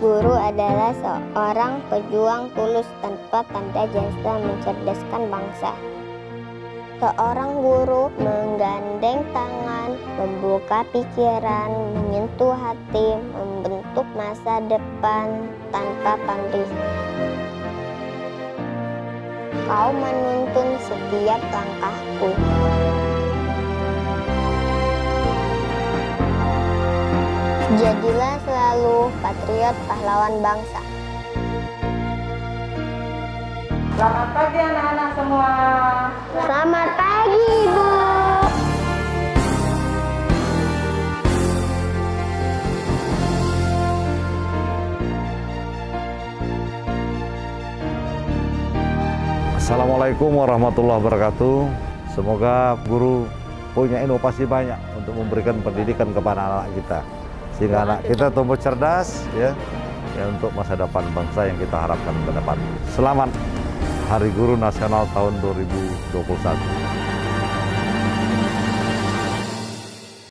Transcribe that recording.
Guru adalah seorang pejuang tulus tanpa tanda jasa mencerdaskan bangsa. Seorang guru menggandeng tangan, membuka pikiran, menyentuh hati, membentuk masa depan tanpa pamrih. Kau menuntun setiap langkahku. Jadilah selalu patriot pahlawan bangsa. Selamat pagi anak-anak semua. Selamat pagi, Ibu. Assalamualaikum warahmatullahi wabarakatuh. Semoga guru punya inovasi banyak untuk memberikan pendidikan kepada anak kita, sehingga anak kita tumbuh cerdas ya untuk masa depan bangsa yang kita harapkan ke depan. Selamat Hari Guru Nasional tahun 2021.